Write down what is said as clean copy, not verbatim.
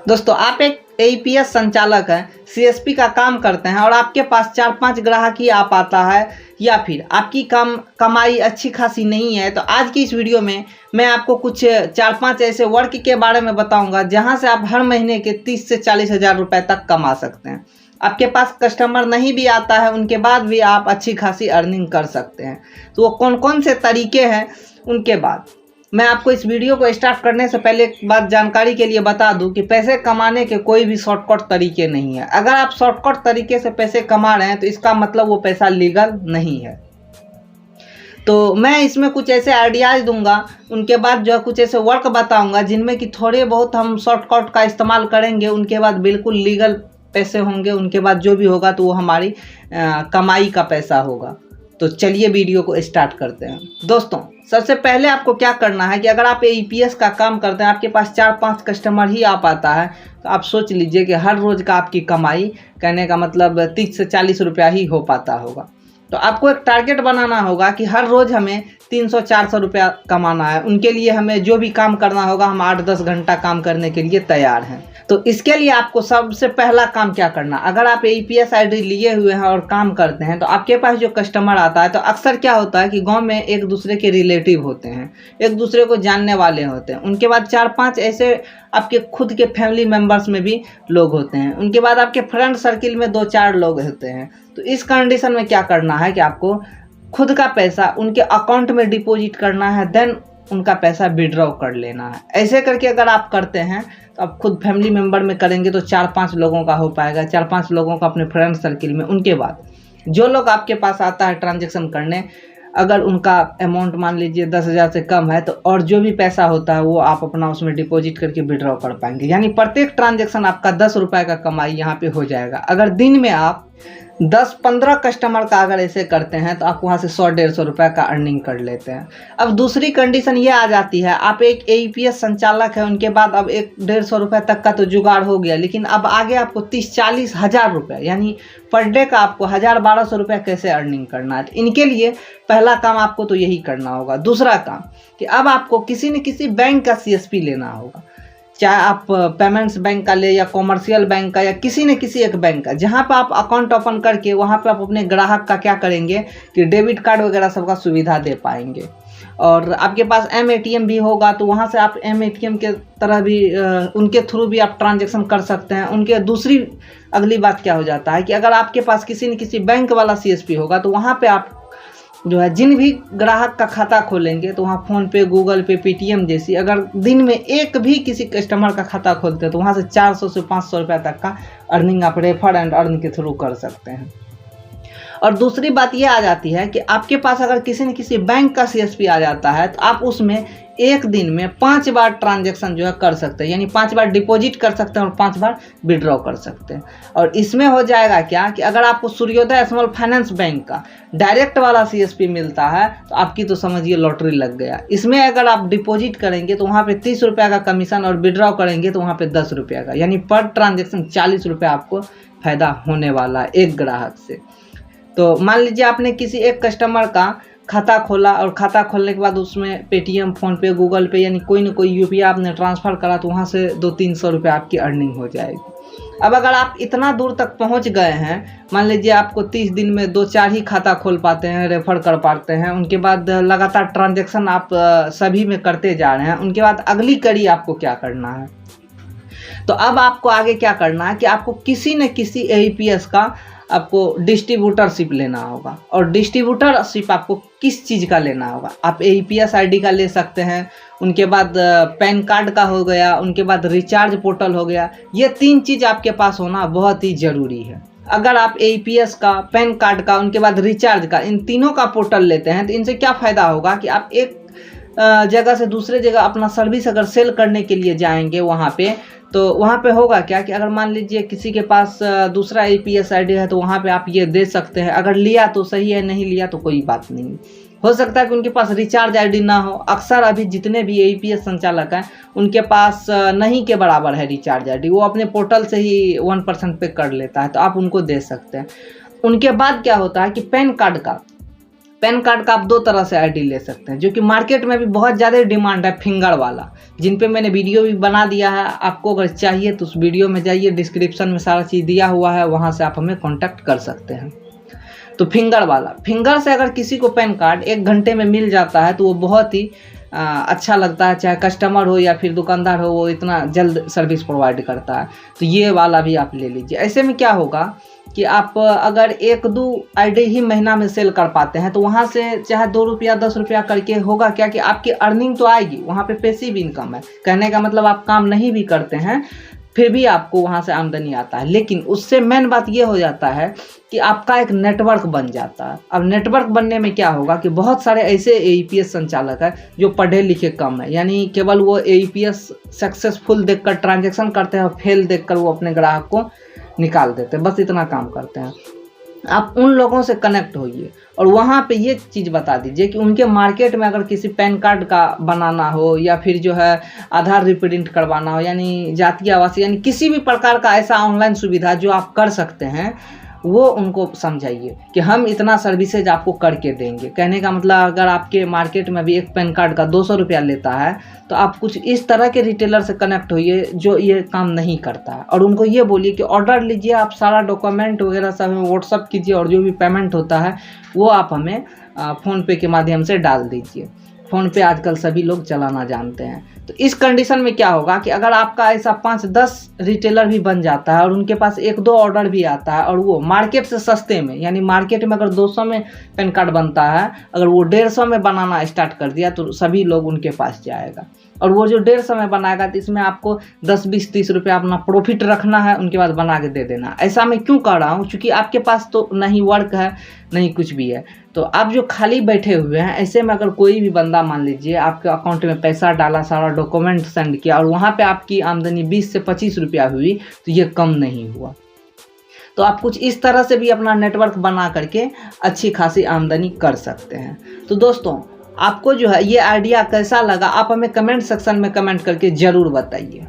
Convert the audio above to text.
दोस्तों, आप एक एईपीएस संचालक हैं, सीएसपी का काम करते हैं और आपके पास 4-5 ग्राहक ही आ पाता है या फिर आपकी कमाई अच्छी खासी नहीं है, तो आज की इस वीडियो में मैं आपको कुछ 4-5 ऐसे वर्क के बारे में बताऊंगा जहां से आप हर महीने के 30 से 40 हज़ार रुपये तक कमा सकते हैं। आपके पास कस्टमर नहीं भी आता है, उनके बाद भी आप अच्छी खासी अर्निंग कर सकते हैं। तो वो कौन कौन से तरीके हैं, उनके बाद मैं आपको इस वीडियो को स्टार्ट करने से पहले एक बात जानकारी के लिए बता दूं कि पैसे कमाने के कोई भी शॉर्टकट तरीके नहीं है। अगर आप शॉर्टकट तरीके से पैसे कमा रहे हैं तो इसका मतलब वो पैसा लीगल नहीं है। तो मैं इसमें कुछ ऐसे आइडियाज़ दूंगा, उनके बाद जो है कुछ ऐसे वर्क बताऊंगा जिनमें कि थोड़े बहुत हम शॉर्टकट का इस्तेमाल करेंगे, उनके बाद बिल्कुल लीगल पैसे होंगे, उनके बाद जो भी होगा तो वो हमारी कमाई का पैसा होगा। तो चलिए वीडियो को स्टार्ट करते हैं। दोस्तों, सबसे पहले आपको क्या करना है कि अगर आप एईपीएस का काम करते हैं, आपके पास 4-5 कस्टमर ही आ पाता है, तो आप सोच लीजिए कि हर रोज़ का आपकी कमाई, कहने का मतलब 30 से 40 रुपया ही हो पाता होगा। तो आपको एक टारगेट बनाना होगा कि हर रोज़ हमें 300-400 रुपया कमाना है। उनके लिए हमें जो भी काम करना होगा, हम 8-10 घंटा काम करने के लिए तैयार हैं। तो इसके लिए आपको सबसे पहला काम क्या करना, अगर आप एईपीएस आईडी लिए हुए हैं और काम करते हैं, तो आपके पास जो कस्टमर आता है, तो अक्सर क्या होता है कि गांव में एक दूसरे के रिलेटिव होते हैं, एक दूसरे को जानने वाले होते हैं। उनके बाद 4-5 ऐसे आपके खुद के फैमिली मेम्बर्स में भी लोग होते हैं। उनके बाद आपके फ्रेंड सर्किल में 2-4 लोग होते हैं। तो इस कंडीशन में क्या करना है कि आपको खुद का पैसा उनके अकाउंट में डिपॉजिट करना है, देन उनका पैसा विड्रॉ कर लेना है। ऐसे करके अगर आप करते हैं तो आप खुद फैमिली मेम्बर में करेंगे तो 4-5 लोगों का हो पाएगा, 4-5 लोगों का अपने फ्रेंड सर्किल में। उनके बाद जो लोग आपके पास आता है ट्रांजैक्शन करने, अगर उनका अमाउंट मान लीजिए 10,000 से कम है, तो और जो भी पैसा होता है वो आप अपना उसमें डिपॉजिट करके विड्रॉ कर पाएंगे। यानी प्रत्येक ट्रांजैक्शन आपका 10 रुपये का कमाई यहाँ पे हो जाएगा। अगर दिन में आप 10-15 कस्टमर का अगर ऐसे करते हैं तो आप वहाँ से 100-150 रुपये का अर्निंग कर लेते हैं। अब दूसरी कंडीशन ये आ जाती है, आप एक एईपीएस संचालक है, उनके बाद अब 100-150 रुपये तक का तो जुगाड़ हो गया, लेकिन अब आगे आपको 30-40 हज़ार रुपये यानी पर डे का आपको 1000-1200 रुपये कैसे अर्निंग करना है। इनके लिए पहला काम आपको तो यही करना होगा। दूसरा काम कि अब आपको किसी न किसी बैंक का सीएसपी लेना होगा, चाहे आप पेमेंट्स बैंक का ले या कॉमर्शियल बैंक का या किसी न किसी एक बैंक का, जहां पर आप अकाउंट ओपन करके वहां पे आप अपने ग्राहक का क्या करेंगे कि डेबिट कार्ड वगैरह सबका सुविधा दे पाएंगे। और आपके पास एम-एटीएम भी होगा, तो वहां से आप एम-एटीएम के तरह भी उनके थ्रू भी आप ट्रांजैक्शन कर सकते हैं। उनके दूसरी अगली बात क्या हो जाता है कि अगर आपके पास किसी न किसी बैंक वाला सीएसपी होगा, तो वहाँ पर आप जो है जिन भी ग्राहक का खाता खोलेंगे, तो वहाँ फ़ोन पे, गूगल पे, पेटीएम जैसी अगर दिन में एक भी किसी कस्टमर का खाता खोलते हैं, तो वहाँ से 400 से 500 रुपये तक का अर्निंग आप रेफर एंड अर्न के थ्रू कर सकते हैं। और दूसरी बात ये आ जाती है कि आपके पास अगर किसी न किसी बैंक का सीएसपी आ जाता है, तो आप उसमें एक दिन में 5 बार ट्रांजैक्शन जो है कर सकते हैं, यानी 5 बार डिपॉजिट कर सकते हैं और 5 बार विड्रॉ कर सकते हैं। और इसमें हो जाएगा क्या कि अगर आपको सूर्योदय स्मॉल फाइनेंस बैंक का डायरेक्ट वाला सीएसपी मिलता है, तो आपकी तो समझिए लॉटरी लग गया। इसमें अगर आप डिपॉजिट करेंगे तो वहाँ पे 30 रुपये का कमीशन और विड्रॉ करेंगे तो वहाँ पे 10 रुपये का, यानी पर ट्रांजैक्शन 40 रुपये आपको फ़ायदा होने वाला है एक ग्राहक से। तो मान लीजिए आपने किसी एक कस्टमर का खाता खोला और खाता खोलने के बाद उसमें पेटीएम, फ़ोनपे, गूगल पे यानी कोई ना कोई यूपीआई आपने ट्रांसफ़र करा, तो वहाँ से 200-300 रुपये आपकी अर्निंग हो जाएगी। अब अगर आप इतना दूर तक पहुँच गए हैं, मान लीजिए आपको 30 दिन में 2-4 ही खाता खोल पाते हैं, रेफ़र कर पाते हैं, उनके बाद लगातार ट्रांजैक्शन आप सभी में करते जा रहे हैं, उनके बाद अगली कड़ी आपको क्या करना है। तो अब आपको आगे क्या करना है कि आपको किसी न किसी एईपीएस का आपको डिस्ट्रीब्यूटरशिप लेना होगा। और डिस्ट्रीब्यूटरशिप आपको किस चीज़ का लेना होगा, आप एईपीएस आईडी का ले सकते हैं, उनके बाद पैन कार्ड का हो गया, उनके बाद रिचार्ज पोर्टल हो गया। ये 3 चीज़ आपके पास होना बहुत ही ज़रूरी है। अगर आप एईपीएस का, पैन कार्ड का, उनके बाद रिचार्ज का, इन तीनों का पोर्टल लेते हैं, तो इनसे क्या फ़ायदा होगा कि आप एक जगह से दूसरे जगह अपना सर्विस अगर सेल करने के लिए जाएंगे वहाँ पे, तो वहाँ पे होगा क्या कि अगर मान लीजिए किसी के पास दूसरा एईपीएस आईडी है, तो वहाँ पे आप ये दे सकते हैं। अगर लिया तो सही है, नहीं लिया तो कोई बात नहीं। हो सकता है कि उनके पास रिचार्ज आईडी ना हो। अक्सर अभी जितने भी एईपीएस संचालक हैं, उनके पास नहीं के बराबर है रिचार्ज आईडी, वो अपने पोर्टल से ही 1% पे कर लेता है, तो आप उनको दे सकते हैं। उनके बाद क्या होता है कि पैन कार्ड का पैन कार्ड का आप दो तरह से आईडी ले सकते हैं, जो कि मार्केट में भी बहुत ज़्यादा डिमांड है, फिंगर वाला, जिन पे मैंने वीडियो भी बना दिया है। आपको अगर चाहिए तो उस वीडियो में जाइए, डिस्क्रिप्शन में सारा चीज़ दिया हुआ है, वहाँ से आप हमें कॉन्टैक्ट कर सकते हैं। तो फिंगर वाला, फिंगर से अगर किसी को पैन कार्ड 1 घंटे में मिल जाता है तो वो बहुत ही अच्छा लगता है, चाहे कस्टमर हो या फिर दुकानदार हो, वो इतना जल्द सर्विस प्रोवाइड करता है। तो ये वाला भी आप ले लीजिए। ऐसे में क्या होगा कि आप अगर 1-2 आईडी ही महीना में सेल कर पाते हैं तो वहाँ से चाहे 2 रुपया 10 रुपया करके होगा क्या कि आपकी अर्निंग तो आएगी, वहाँ पे पैसिव इनकम है। कहने का मतलब आप काम नहीं भी करते हैं फिर भी आपको वहाँ से आमदनी आता है। लेकिन उससे मेन बात ये हो जाता है कि आपका एक नेटवर्क बन जाता है। अब नेटवर्क बनने में क्या होगा कि बहुत सारे ऐसे AEPS संचालक हैं जो पढ़े लिखे कम है, यानी केवल वो AEPS सक्सेसफुल देखकर ट्रांजैक्शन करते हैं और फेल देखकर वो अपने ग्राहक को निकाल देते हैं, बस इतना काम करते हैं। आप उन लोगों से कनेक्ट होइए और वहाँ पे ये चीज़ बता दीजिए कि उनके मार्केट में अगर किसी पैन कार्ड का बनाना हो या फिर जो है आधार रिप्रिंट करवाना हो, यानी जातीय आवासीय, यानी किसी भी प्रकार का ऐसा ऑनलाइन सुविधा जो आप कर सकते हैं, वो उनको समझाइए कि हम इतना सर्विसेज आपको करके देंगे। कहने का मतलब अगर आपके मार्केट में भी एक पैन कार्ड का 200 रुपया लेता है तो आप कुछ इस तरह के रिटेलर से कनेक्ट होइए जो ये काम नहीं करता है, और उनको ये बोलिए कि ऑर्डर लीजिए, आप सारा डॉक्यूमेंट वगैरह सब हमें व्हाट्सअप कीजिए और जो भी पेमेंट होता है वो आप हमें फ़ोनपे के माध्यम से डाल दीजिए। फ़ोनपे आजकल सभी लोग चलाना जानते हैं। तो इस कंडीशन में क्या होगा कि अगर आपका ऐसा 5-10 रिटेलर भी बन जाता है और उनके पास 1-2 ऑर्डर भी आता है और वो मार्केट से सस्ते में, यानी मार्केट में अगर 200 में पैन कार्ड बनता है, अगर वो 150 में बनाना स्टार्ट कर दिया तो सभी लोग उनके पास जाएगा। और वो जो 150 में बनाएगा तो इसमें आपको 10, 20, 30 रुपया अपना प्रॉफिट रखना है, उनके बाद बना के दे देना। ऐसा मैं क्यों कर रहा हूँ, क्योंकि आपके पास तो नहीं वर्क है नहीं कुछ भी है, तो आप जो खाली बैठे हुए हैं, ऐसे में अगर कोई भी बंदा मान लीजिए आपके अकाउंट में पैसा डाला, सारा डॉक्यूमेंट सेंड किया और वहाँ पे आपकी आमदनी 20 से 25 रुपया हुई, तो ये कम नहीं हुआ। तो आप कुछ इस तरह से भी अपना नेटवर्क बना करके अच्छी खासी आमदनी कर सकते हैं। तो दोस्तों, आपको जो है ये आइडिया कैसा लगा, आप हमें कमेंट सेक्शन में कमेंट करके ज़रूर बताइए।